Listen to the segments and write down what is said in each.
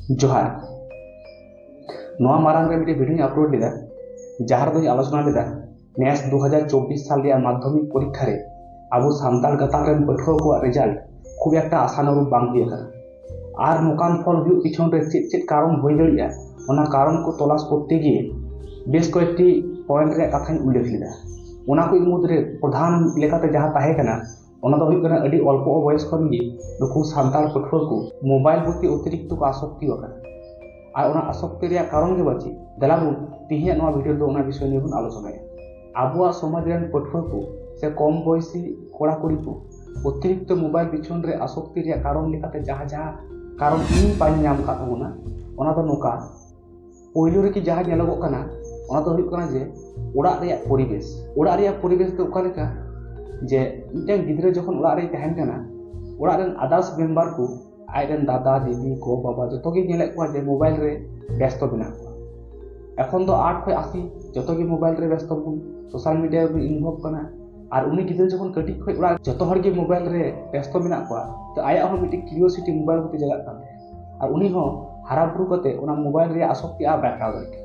जोहार नोआ मारांग रे मिटे वीडियो अपलोड लेदा जहां दो आलोचना लेदा नेस 2024 साल रे माध्यमिक परीक्षा रे आबो सान्ताल गताक रेन पठुआ को रिजल्ट खूब एकटा आशानुरूप बांग हुई आकार आर नोकान फल हुई पिछन रे चेत चेत कारण होई दड़िया ओना कारण को तलाश करते गिए बेस कयेकटी पॉइंट रे कथाई उल्लेख लेदा ओना को मुद्रे प्रधान लेकाते जहां ताहे कना ओना दो हुई कना अडी अल्प बयस खन गे नुकु सान्ताल पठुआ को मोबाइल प्रति अतिरिक्त को आसक्ति वकना और आसक्ति रे कारण के बाची दलाबुन तिहिया नोआ वीडियो दो ओना विषय ने बुन आलोचनाया आबुआ समाज रेन पठुआ को से कम बयसी कोड़ा कुड़ी को अतिरिक्त मोबाइल पिछन रे आसक्ति रे कारण लेकाते जहां जहां कारण इन पाई नाम का तबोना ओना दो नोका पहिलो रे कि जहां नेलगो कना ओना दो हुई कना जे ओड़ा रे परिवेश तो ओका लेका जे मिटन गिद्रे जखन ओड़ा रे तहन कना ओड़ा रेन आदार्स मेंबर को आयरन दादा दीदी को बाबा जो गे नेले को जे मोबाइल रे व्यस्त बिना एखन दो 8 खय 80 जतो गे मोबाइल रे व्यस्त बुन सोशल मीडिया रे इनवॉल्व कना और उनी गिद्रे जखन कटी खय ओड़ा जतो हर गे मोबाइल रे व्यस्त बिना को तो आया हो मिटि क्यूरियोसिटी मोबाइल को जगह कान और उनी हो हारा बुरु कते ओना मोबाइल रे आसक्ति आ बैठा दे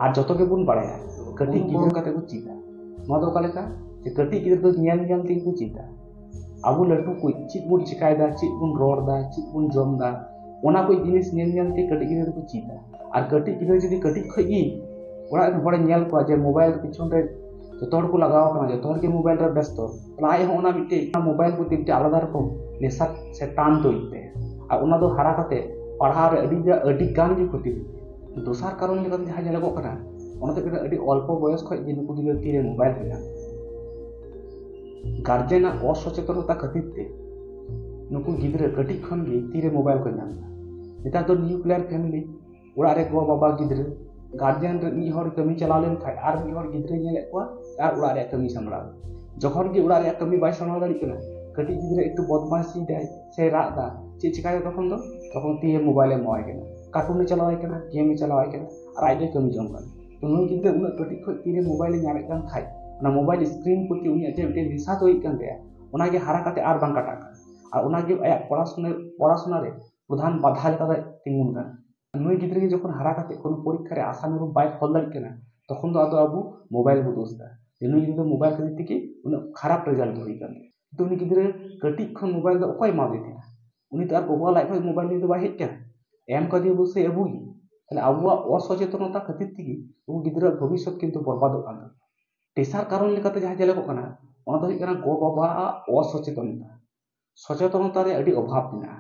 और जतो गे बुन बाड़ाया कटी गिद्रे कते को चीता नो दो कालेका जे कटी गिद्रे तो ᱧᱮᱞ ती को चीता आबो लटू को चीत बुन चिकायदा चीत बुन रोड़दा चीत बुन जमदा ओना को जिनिस ᱧᱮᱞ ती कटी गिद्रे को चीता और कटी गिद्रे जदी कटी खई ओड़ा हड़ ᱧᱮᱞ को जे मोबाइल पिछन रे जतो हड़ को लगाव कना जतो हड़ के मोबाइल रे व्यस्त लाय हो ओना मिटे मोबाइल को तिमटे आलादा रकम नेसा से टान तोइते और ओना दो हारा कते पढ़ा रे अडी गान के क्षति दोसार कारण लेका जहां ᱧᱮᱞᱚᱜ कना ओना तो अडी अल्प बयस खय जे नुकु गिद्रे तीरे मोबाइल रे गार्जेन असचेतनता खातिर ते नुकु गिद्रे कटी खन गे तीरे मोबाइल को नाम नेता तो न्यूक्लियर फैमिली ओड़ा रे गो बाबा गिद्रे गार्जेन रे मी हर कमी चला लेन खाय आर मी हर गिद्रे नेले को आर ओड़ा रे कमी संभरा जखन गे ओड़ा रे कमी बाय संभरा दाड़ी कना कटी गिद्रे एकटु बदमाशी दाय से रादा चे चिकाय तखन तीरे मोबाइल मोय कना कार्टून चलावाय कना गेम चलावाय कना आर आइडे कमी जम कना तो नुई गिद्रे उना कटी खय तीरे मोबाइल नामे कान खाय ना मोबाइल स्क्रीन प्रति उनी जे मिटे निशा तो इकन दे ओना गे हारा काते आर बांग काटा और ओना गे आया पढ़ाशुना रे प्रधान बाधा लेका तिंगुन कना नुई गिद्रे गे जखन हारा काते कोनो परीक्षा रे आशानुरूप बाय फल दाड़ी कना तखन दो आदो आबु मोबाइल बो दोस्ता जे नुई गिद्रे मोबाइल खातिर तिकी उन खराब रिजल्ट होई कन तो उनी गिद्रे कटी खन मोबाइल दो ओकय मा देते उनी तो आर गोगो लाइफ मोबाइल नि दो बाय हेट कना एम कदी बसे अबुगी तले आबुआ असचेतनता खातिर तिकी उ गिद्रे भविष्य किंतु बर्बाद कान तेसार कारण लेकाते जहां ᱧᱮᱞᱚᱜ कना ओना दो कना गो बाबा असचेतनता सचेतनता रे अडी अभाव बिना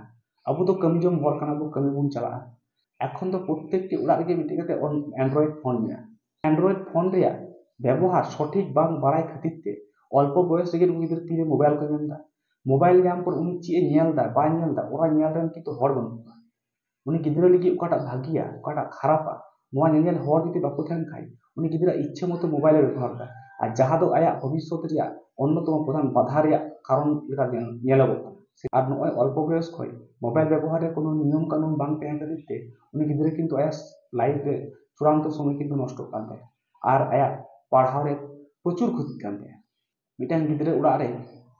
आबो तो कमी जम हर कना बो कमी बुन चला एखन तो प्रत्येकटी उड़ा रे मिटे कते एंड्रॉइड फोन में एंड्रॉइड फोन रे व्यवहार सठिक बांग बाड़ाय खातिर ते अल्प बयस रे गिद्रे तीरे मोबाइल को नेमदा मोबाइल नाम पर उनी ची ᱧᱮᱞदा बाय ᱧᱮᱞदा ओरा ᱧᱮल रेन किंतु हर बन उनी गिद्रे लगी ओकाटा भागिया ओकाटा खरापा नोआ ᱧᱮᱧᱮल हर जति बाको थान खाय उनी गिद्रे इच्छा मतो मोबाइल व्यवहार दा और जहां दो आया भविष्य रे अन्यतम प्रधान बाधा रे कारण लेका ᱧᱮᱞᱚᱜ कना और नय अल्प बयस खय मोबाइल व्यवहार रे कोनो नियम कानून बांग तहन खातिर ते उनी गिद्रे किंतु आया लाइफ रे चूड़ान्त समय किंतु नष्ट कान दे और आया पढ़ाव रे प्रचुर क्षति कान दे मिटान गिद्रे उड़ा रे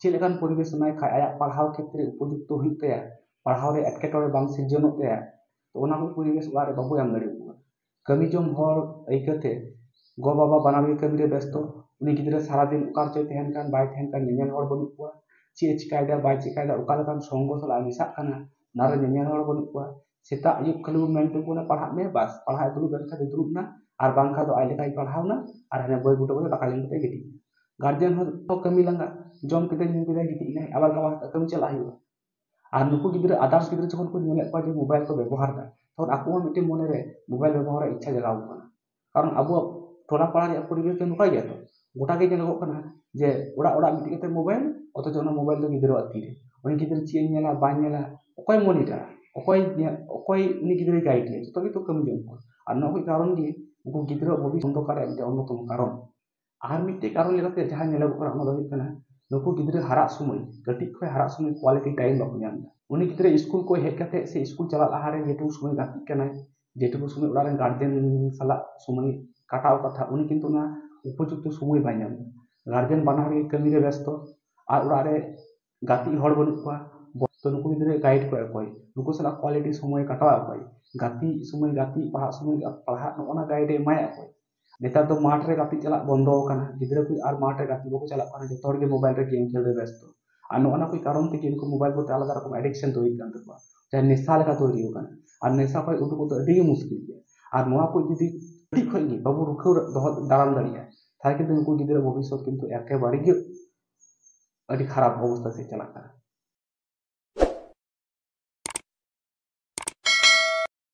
चेलेकान परिवेश नाय खाय आया पढ़ाव क्षेत्र उपयुक्त हुई तया पढ़ाव रे एटकेटोरे बांग सिर्जन तया तो ओना को परिवेश उड़ा रे बाबू एम दाड़ी कमी जम हर ऐकते गो बाबा बनार के कमी रे व्यस्त उनी गिद्रे सारा दिन उकार चय तहन कान बाय तहन कान ᱧᱮᱧᱮᱞ हर बनु को चे चिकायदा बाय चिकायदा उका लकान संग सला मिसा काना नारे ᱧᱮᱧᱮᱞ हर बनु को सेता अयुब खाली मेंटल को ना पढ़ा में बस पढ़ा दुरु बेरखा दे दुरुना और बांखा दो आइ लेकाय पढ़ावना और हने बय बुटो को दाका लेन गिटी गार्जियन हो कमी लंगा जम किते ᱧᱩ किते गिटी नै आबार गावा कमी चला हियो और नुकु गिद्रे आदार्स गिद्रे जखन को ᱧᱮᱞᱮ को जे मोबाइल को व्यवहार दा तो आको मिटे मने रे मोबाइल व्यवहार इच्छा जगाव कना कारण अब टोला पाड़ा रे परिवेश के नुका गया तो गोटा के ᱧᱮᱞᱚᱜ कना जे ओड़ा ओड़ा मिटे के मोबाइल अथच ओना मोबाइल दो गिद्रे अतीरे उनी गिद्रे ची ᱧᱮᱞᱟ बाय ᱧᱮᱞᱟ ओकय मॉनिटर ओकय उनी गिद्रे गाइड ले तो तो कम जम को और नोई कारण गे उनको गिद्रे भविष्य अंधकार रे अन्यतम कारण आर मिटे कारण लेकाते जहां ᱧᱮᱞᱚᱜ कना ओना दो कना नुकु गिद्रे हारा समय कटी खय हारा समय क्वालिटी टाइम बाको ᱧᱟᱢ उनी गिद्रे स्कूल को हेज कते से स्कूल चला लाहारे जेटु समय गाती कना जेटु समय उड़ा रे गार्जियन सला समय काटाव कथा उनी किंतु ना उपयुक्त समय बाय ᱧᱟᱢ गार्जियन बनार के कमी रे व्यस्त और उड़ा रे गाती हर बनु को तो नुकु गिद्रे गाइड को अकोय नुकु सला क्वालिटी समय काटवा अकोय गाती समय गाती पढ़ा समय पढ़ा नोना गाइड एमाय अकोय नेतार तो माठ रे गाती चला बंदो काना गिद्रे को आर माठ रे गाती बको चला काना जतो के मोबाइल रे गेम खेल रे व्यस्त और नोना कोई कारण ते इनको मोबाइल को आलादा रकम एडिक्शन तो हुई कान तकवा चाहे नेशा लेका तो रियो काना और नेशा खय उडुक तो अडी मुश्किल गया और नोआ को जुदी अडी खय गे बाबू रुखो दाराम दाड़िया थाय किन्तु नुकु गिद्रे भविष्य किन्तु एकेबारे गे अडी खराब अवस्था से चला काना।